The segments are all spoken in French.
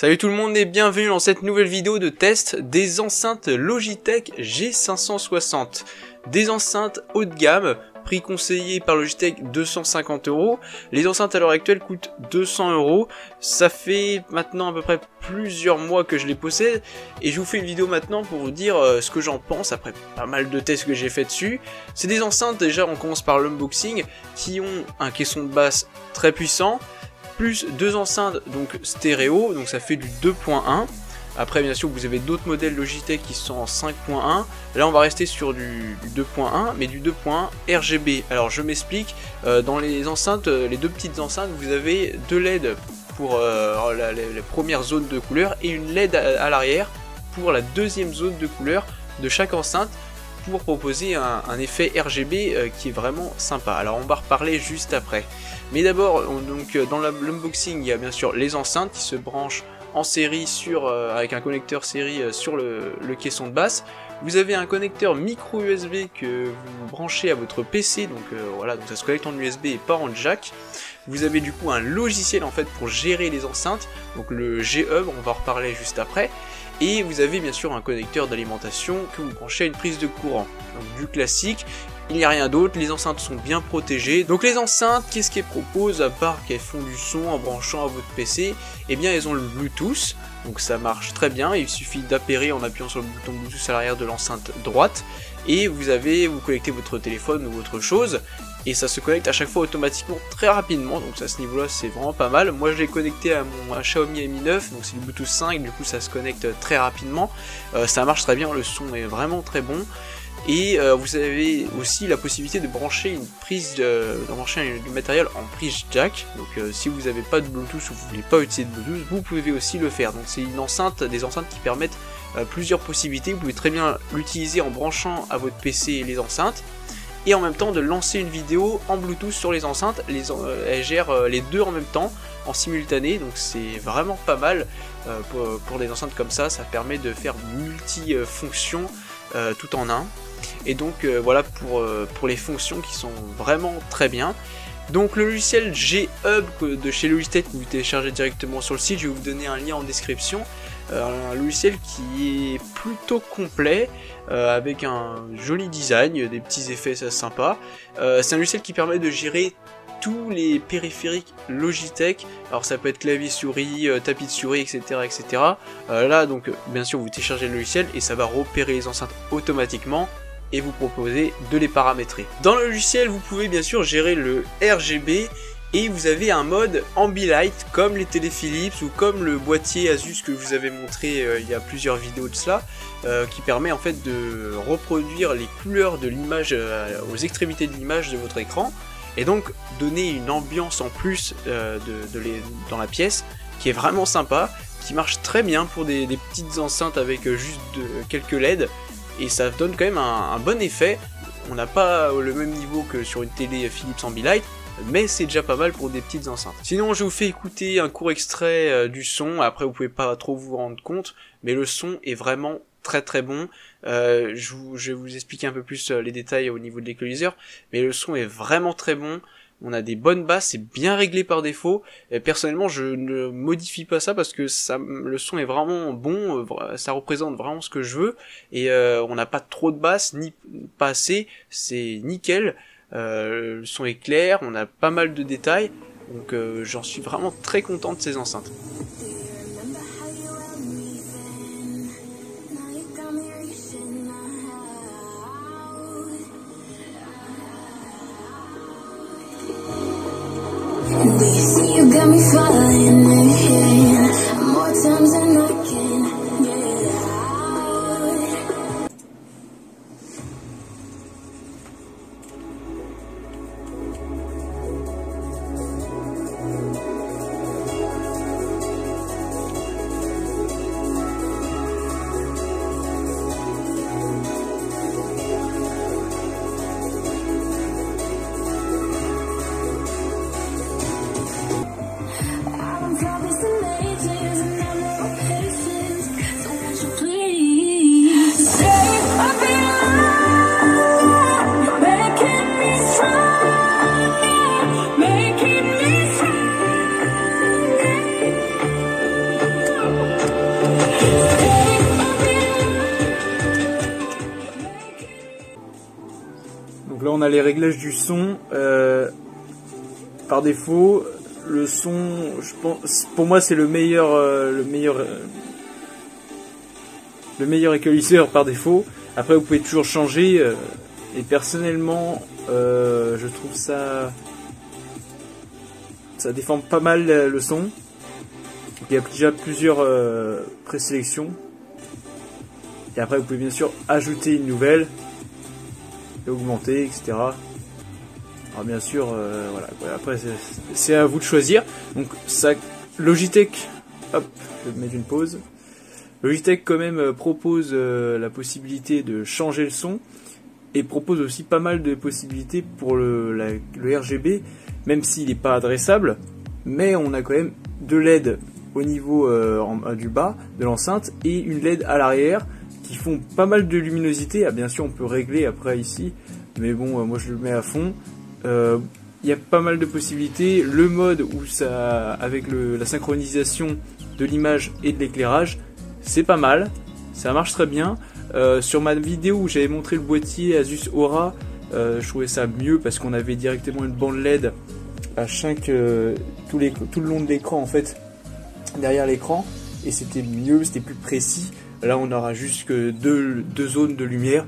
Salut tout le monde et bienvenue dans cette nouvelle vidéo de test des enceintes Logitech G560. Des enceintes haut de gamme, prix conseillé par Logitech 250 €. Les enceintes à l'heure actuelle coûtent 200 €. Ça fait maintenant à peu près plusieurs mois que je les possède et je vous fais une vidéo maintenant pour vous dire ce que j'en pense après pas mal de tests que j'ai fait dessus. C'est des enceintes, déjà on commence par l'unboxing, qui ont un caisson de basse très puissant, plus deux enceintes donc stéréo, donc ça fait du 2.1. Après bien sûr vous avez d'autres modèles Logitech qui sont en 5.1. Là on va rester sur du 2.1 mais du 2.1 RGB. Alors je m'explique, dans les enceintes, les deux petites enceintes, vous avez deux LED pour la première zone de couleur et une LED à l'arrière pour la deuxième zone de couleur de chaque enceinte, pour proposer un effet RGB qui est vraiment sympa. Alors on va reparler juste après. Mais d'abord, donc dans l'unboxing, il y a bien sûr les enceintes qui se branchent en série avec un connecteur série sur le caisson de basse. Vous avez un connecteur micro USB que vous branchez à votre PC, donc voilà, donc ça se connecte en USB et pas en jack. Vous avez du coup un logiciel en fait pour gérer les enceintes, donc le G-Hub, on va en reparler juste après. Et vous avez bien sûr un connecteur d'alimentation que vous branchez à une prise de courant. Donc du classique, il n'y a rien d'autre, les enceintes sont bien protégées. Donc les enceintes, qu'est-ce qu'elles proposent à part qu'elles font du son en branchant à votre PC? Eh bien elles ont le Bluetooth, donc ça marche très bien, il suffit d'appairer en appuyant sur le bouton Bluetooth à l'arrière de l'enceinte droite. Et vous connectez votre téléphone ou autre chose, et ça se connecte à chaque fois automatiquement très rapidement, donc à ce niveau là c'est vraiment pas mal. Moi je l'ai connecté à mon Xiaomi Mi 9, donc c'est du Bluetooth 5, du coup ça se connecte très rapidement, ça marche très bien, le son est vraiment très bon. Et vous avez aussi la possibilité de brancher du matériel en prise jack, donc si vous n'avez pas de Bluetooth ou vous voulez pas utiliser de Bluetooth, vous pouvez aussi le faire. Donc c'est des enceintes qui permettent plusieurs possibilités. Vous pouvez très bien l'utiliser en branchant à votre PC les enceintes, et en même temps de lancer une vidéo en Bluetooth sur les enceintes. Elle gère les deux en même temps, en simultané, donc c'est vraiment pas mal pour des enceintes comme ça. Ça permet de faire multi-fonctions tout en un. Et donc voilà pour les fonctions qui sont vraiment très bien. Donc le logiciel G-Hub de chez Logitech, que vous téléchargez directement sur le site, je vais vous donner un lien en description. Un logiciel qui est plutôt complet, avec un joli design, des petits effets sympas. C'est un logiciel qui permet de gérer tous les périphériques Logitech. Alors ça peut être clavier souris, tapis de souris, etc. etc. Là donc bien sûr vous téléchargez le logiciel et ça va repérer les enceintes automatiquement et vous proposer de les paramétrer. Dans le logiciel vous pouvez bien sûr gérer le RGB, et vous avez un mode Ambilight comme les télé Philips ou comme le boîtier Asus que je vous avais montré il y a plusieurs vidéos de cela, qui permet en fait de reproduire les couleurs de l'image aux extrémités de l'image de votre écran, et donc donner une ambiance en plus dans la pièce qui est vraiment sympa, qui marche très bien pour des petites enceintes avec juste quelques LED, et ça donne quand même un bon effet. On n'a pas le même niveau que sur une télé Philips Ambilight, mais c'est déjà pas mal pour des petites enceintes. Sinon je vous fais écouter un court extrait du son, après vous pouvez pas trop vous rendre compte, mais le son est vraiment très très bon. Je vais vous expliquer un peu plus les détails au niveau de l'équaliseur, mais le son est vraiment très bon. On a des bonnes basses, c'est bien réglé par défaut. Et personnellement, je ne modifie pas ça parce que le son est vraiment bon, ça représente vraiment ce que je veux. Et on n'a pas trop de basses, ni pas assez, c'est nickel. Le son est clair, on a pas mal de détails, donc j'en suis vraiment très content de ces enceintes. Promise to on a les réglages du son. Par défaut, le son, je pense, pour moi c'est le meilleur équaliseur par défaut. Après vous pouvez toujours changer. Et personnellement, je trouve ça défend pas mal le son. Il y a déjà plusieurs présélections. Et après vous pouvez bien sûr ajouter une nouvelle, et augmenter, etc. Alors bien sûr, voilà. Après c'est à vous de choisir. Donc ça, Logitech, hop, je vais mettre une pause. Logitech quand même propose la possibilité de changer le son et propose aussi pas mal de possibilités pour le RGB, même s'il n'est pas adressable. Mais on a quand même deux LED au niveau du bas de l'enceinte et une LED à l'arrière qui font pas mal de luminosité. Ah, bien sûr on peut régler après ici, mais bon moi je le mets à fond. Il y a pas mal de possibilités. Le mode où ça, avec la synchronisation de l'image et de l'éclairage, c'est pas mal, ça marche très bien. Sur ma vidéo où j'avais montré le boîtier Asus Aura, je trouvais ça mieux parce qu'on avait directement une bande LED à tout le long de l'écran en fait, derrière l'écran, et c'était mieux, c'était plus précis. Là on aura juste que deux zones de lumière,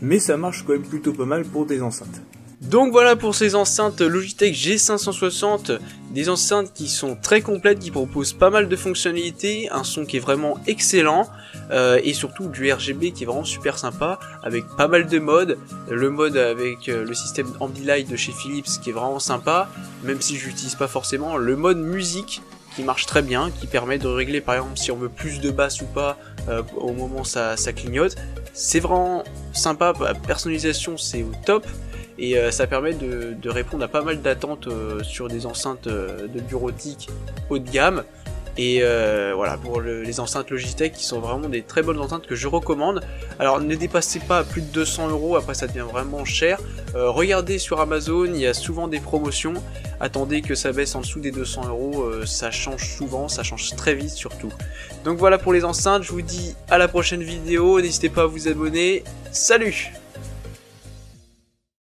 mais ça marche quand même plutôt pas mal pour des enceintes. Donc voilà pour ces enceintes Logitech G560, des enceintes qui sont très complètes, qui proposent pas mal de fonctionnalités, un son qui est vraiment excellent, et surtout du RGB qui est vraiment super sympa, avec pas mal de modes. Le mode avec le système Ambilight de chez Philips qui est vraiment sympa, même si je l'utilise pas forcément. Le mode musique qui marche très bien, qui permet de régler par exemple si on veut plus de basse ou pas, au moment où ça clignote. C'est vraiment sympa, la personnalisation c'est au top. Et ça permet de répondre à pas mal d'attentes sur des enceintes de bureautique haut de gamme. Et voilà, pour les enceintes Logitech qui sont vraiment des très bonnes enceintes que je recommande. Alors ne dépassez pas plus de 200 €, après ça devient vraiment cher. Regardez sur Amazon, il y a souvent des promotions. Attendez que ça baisse en dessous des 200 €, ça change souvent, ça change très vite surtout. Donc voilà pour les enceintes, je vous dis à la prochaine vidéo, n'hésitez pas à vous abonner. Salut!